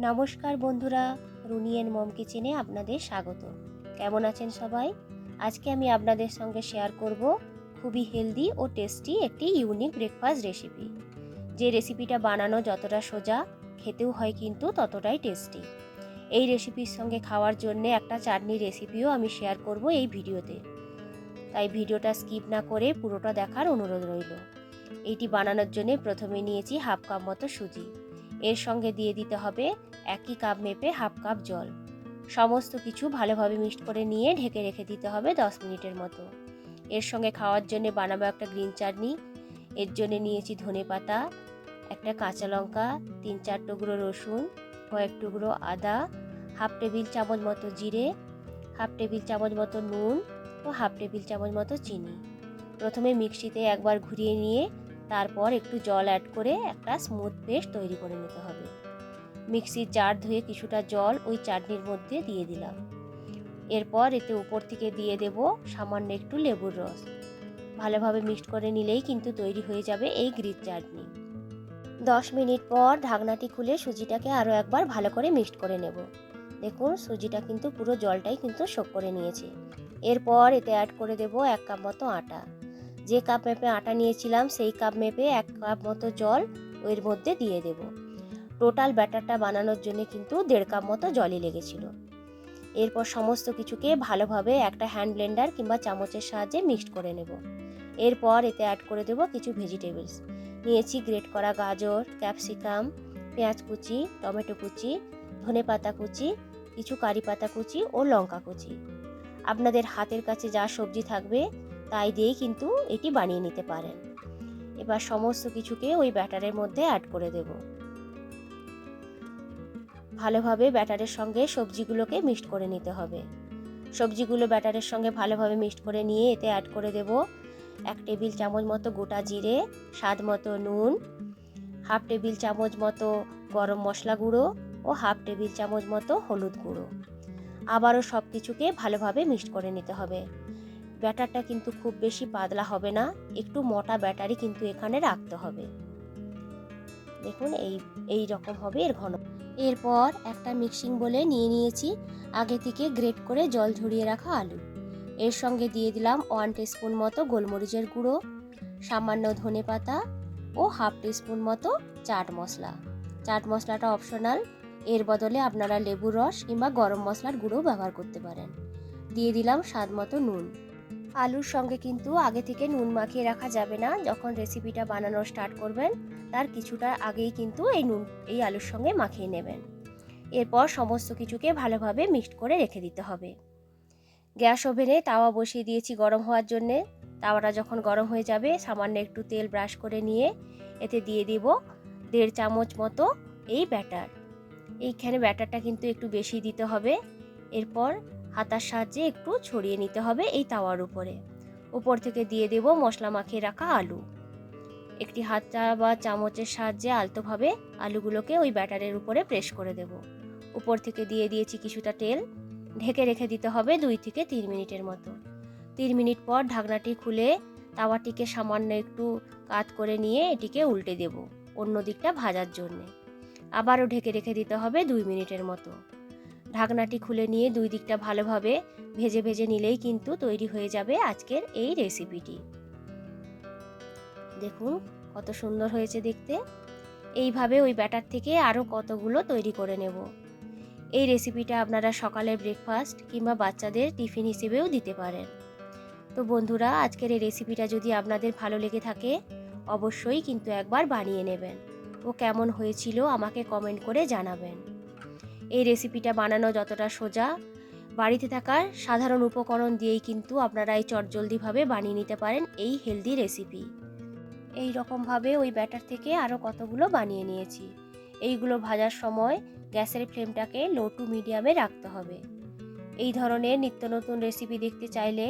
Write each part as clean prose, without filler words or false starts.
নমস্কার বন্ধুরা, Rooney and মম কিচেনে আপনাদের স্বাগত। কেমন আছেন সবাই? আজকে আমি আপনাদের সঙ্গে শেয়ার করব খুবই হেলদি ও টেস্টি একটি ইউনিক ব্রেকফাস্ট রেসিপি। যে রেসিপিটা বানানো যতটা সোজা, খেতেও হয় কিন্তু ততটাই টেস্টি। এই রেসিপির সঙ্গে খাওয়ার জন্য একটা চাটনি রেসিপিও আমি শেয়ার করব এই ভিডিওতে, তাই ভিডিওটা স্কিপ না করে পুরোটা দেখার অনুরোধ রইল। এইটি বানানোর জন্য প্রথমে নিয়েছি হাফ কাপ মতো সুজি। এর সঙ্গে দিয়ে দিতে হবে একই কাপ মেপে হাফ কাপ জল। সমস্ত কিছু ভালোভাবে মিক্সড করে নিয়ে ঢেকে রেখে দিতে হবে 10 মিনিটের মতো। এর সঙ্গে খাওয়ার জন্য বানাবো একটা গ্রিন চাটনি। এর জন্য নিয়েছি ধনেপাতা, একটা কাঁচা লঙ্কা, 3-4 টুকরো রসুন, কয়েক টুকরো আদা, হাফ টেবিল চামচ মতো জিরে, হাফ টেবিল চামচ মতো নুন ও হাফ টেবিল চামচ মতো চিনি। প্রথমে মিক্সিতে একবার ঘুরিয়ে নিয়ে তারপর একটু জল অ্যাড করে একটা স্মুথ পেস্ট তৈরি করে নিতে হবে। মিক্সির জার ধুয়ে কিছুটা জল ওই চাটনির মধ্যে দিয়ে দিলাম। এরপর এতে উপর থেকে দিয়ে দেব সামান্য একটু লেবুর রস। ভালোভাবে মিক্সড করে নিলেই কিন্তু তৈরি হয়ে যাবে এই গ্রিন চাটনি। 10 মিনিট পর ঢাকনাটি খুলে সুজিটাকে আরও একবার ভালো করে মিক্সড করে নেব। দেখুন সুজিটা কিন্তু পুরো জলটাই কিন্তু শোক করে নিয়েছে। এরপর এতে অ্যাড করে দেব 1 কাপ মতো আটা। যে কাপ মেপে আটা নিয়েছিলাম সেই কাপ মেপে 1 কাপ মতো জল এর মধ্যে দিয়ে দেব। টোটাল ব্যাটারটা বানানোর জন্য কিন্তু 1.5 কাপ মতো জলই লেগেছিল। এরপর সমস্ত কিছুকে ভালোভাবে একটা হ্যান্ড ব্লেন্ডার কিংবা চামচের সাহায্যে মিক্সড করে নেব। এরপর এতে অ্যাড করে দেব কিছু ভেজিটেবলস। নিয়েছি গ্রেট করা গাজর, ক্যাপসিকাম, পেঁয়াজ কুচি, টমেটো কুচি, ধনেপাতা কুচি, কিছু কারি পাতা কুচি ও লঙ্কা কুচি। আপনাদের হাতের কাছে যা সবজি থাকবে তাই দিয়েই কিন্তু এটি বানিয়ে নিতে পারেন। এবার সমস্ত কিছুকে ওই ব্যাটারের মধ্যে অ্যাড করে দেব। ভালোভাবে ব্যাটারের সঙ্গে সবজিগুলোকে মিক্সড করে নিতে হবে। সবজিগুলো ব্যাটারের সঙ্গে ভালোভাবে মিক্সড করে নিয়ে এতে অ্যাড করে দেব 1 টেবিল চামচ মতো গোটা জিরে, স্বাদ মতো নুন, হাফ টেবিল চামচ মতো গরম মশলা গুঁড়ো ও হাফ টেবিল চামচ মতো হলুদ গুঁড়ো। আবারও সব কিছুকে ভালোভাবে মিক্সড করে নিতে হবে। ব্যাটারটা কিন্তু খুব বেশি পাতলা হবে না, একটু মোটা ব্যাটারই কিন্তু এখানে রাখতে হবে। দেখুন এই রকম হবে এর ঘন। এরপর একটা মিক্সিং বোলে নিয়ে নিয়েছি আগে থেকে গ্রেট করে জল ঝরিয়ে রাখা আলু। এর সঙ্গে দিয়ে দিলাম 1 টিস্পুন মতো গোলমরিচের গুঁড়ো, সামান্য ধনেপাতা ও হাফ টিস্পুন মতো চাট মশলা। চাট মশলাটা অপশনাল, এর বদলে আপনারা লেবুর রস কিংবা গরম মশলার গুঁড়ো ব্যবহার করতে পারেন। দিয়ে দিলাম স্বাদ মতো নুন। আলুর সঙ্গে কিন্তু আগে থেকে নুন মাখিয়ে রাখা যাবে না। যখন রেসিপিটা বানানো স্টার্ট করবেন তার কিছুটা আগেই কিন্তু এই আলুর সঙ্গে মাখিয়ে নেবেন। এরপর সমস্ত কিছুকে ভালোভাবে মিক্সড করে রেখে দিতে হবে। গ্যাস ওভেনে তাওয়া বসিয়ে দিয়েছি গরম হওয়ার জন্যে। তাওয়াটা যখন গরম হয়ে যাবে সামান্য একটু তেল ব্রাশ করে নিয়ে এতে দিয়ে দেব 1.5 চামচ মতো এই ব্যাটার। এইখানে ব্যাটারটা কিন্তু একটু বেশি দিতে হবে। এরপর হাতার সাহায্যে একটু ছড়িয়ে নিতে হবে এই তাওয়ার উপরে। উপর থেকে দিয়ে দেব মশলা মাখিয়ে রাখা আলু। একটি হাতা বা চামচের সাহায্যে আলতোভাবে আলুগুলোকে ওই ব্যাটারের উপরে প্রেস করে দেব। উপর থেকে দিয়ে দিয়েছি কিছুটা তেল। ঢেকে রেখে দিতে হবে 2 থেকে 3 মিনিটের মতো। 3 মিনিট পর ঢাকনাটি খুলে তাওয়াটিকে সামান্য একটু কাত করে নিয়ে এটিকে উল্টে দেব অন্য দিকটা ভাজার জন্যে। আবারও ঢেকে রেখে দিতে হবে 2 মিনিটের মতো। ঢাকনাটি খুলে নিয়ে 2 দিকটা ভালোভাবে ভেজে ভেজে নিলেই কিন্তু তৈরি হয়ে যাবে আজকের এই রেসিপিটি। দেখুন কত সুন্দর হয়েছে দেখতে। এইভাবে ওই ব্যাটার থেকে আরও কতগুলো তৈরি করে নেব। এই রেসিপিটা আপনারা সকালের ব্রেকফাস্ট কিংবা বাচ্চাদের টিফিন হিসেবেও দিতে পারেন। তো বন্ধুরা, আজকের এই রেসিপিটা যদি আপনাদের ভালো লেগে থাকে অবশ্যই কিন্তু একবার বানিয়ে নেবেন ও কেমন হয়েছিল আমাকে কমেন্ট করে জানাবেন। এই রেসিপিটা বানানো যতটা সোজা, বাড়িতে থাকা সাধারণ উপকরণ দিয়েই কিন্তু আপনারা এই চটজলদিভাবে বানিয়ে নিতে পারেন এই হেলদি রেসিপি। এই রকমভাবে ওই ব্যাটার থেকে আরও কতগুলো বানিয়ে নিয়েছি। এইগুলো ভাজার সময় গ্যাসের ফ্লেমটাকে লো টু মিডিয়ামে রাখতে হবে। এই ধরনের নিত্য নতুন রেসিপি দেখতে চাইলে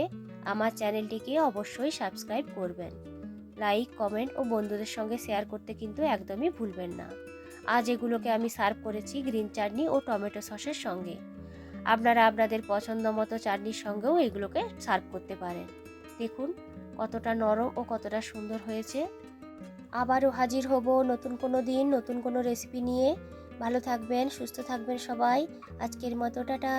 আমার চ্যানেলটিকে অবশ্যই সাবস্ক্রাইব করবেন। লাইক, কমেন্ট ও বন্ধুদের সঙ্গে শেয়ার করতে কিন্তু একদমই ভুলবেন না। আজ এগুলোকে আমি সার্ভ করেছি গ্রিন চাটনি ও টমেটো সসের সঙ্গে। আপনারা আপনাদের পছন্দ মতো চাটনির সঙ্গেও এগুলোকে সার্ভ করতে পারেন। দেখুন কতটা নরম ও কতটা সুন্দর হয়েছে। আবারও হাজির হব নতুন কোনো দিন নতুন কোনো রেসিপি নিয়ে। ভালো থাকবেন, সুস্থ থাকবেন সবাই। আজকের মতো টাটা।